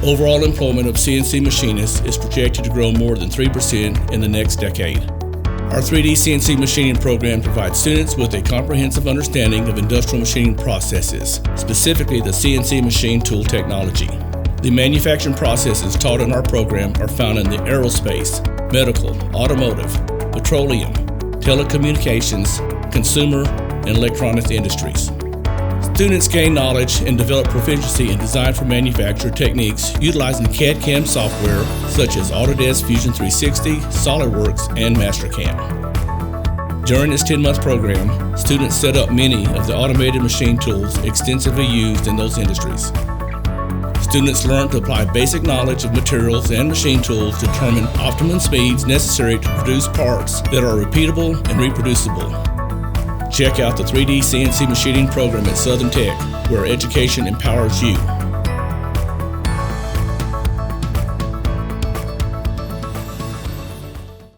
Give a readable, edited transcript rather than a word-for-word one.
Overall employment of CNC machinists is projected to grow more than 3% in the next decade. Our 3D CNC machining program provides students with a comprehensive understanding of industrial machining processes, specifically the CNC machine tool technology. The manufacturing processes taught in our program are found in the aerospace, medical, automotive, petroleum, telecommunications, consumer, and electronics industries. Students gain knowledge and develop proficiency in design for manufacture techniques utilizing CAD/CAM software such as Autodesk Fusion 360, SolidWorks, and Mastercam. During this 10-month program, students set up many of the automated machine tools extensively used in those industries. Students learn to apply basic knowledge of materials and machine tools to determine optimum speeds necessary to produce parts that are repeatable and reproducible. Check out the 3D CNC machining program at Southern Tech, where education empowers you.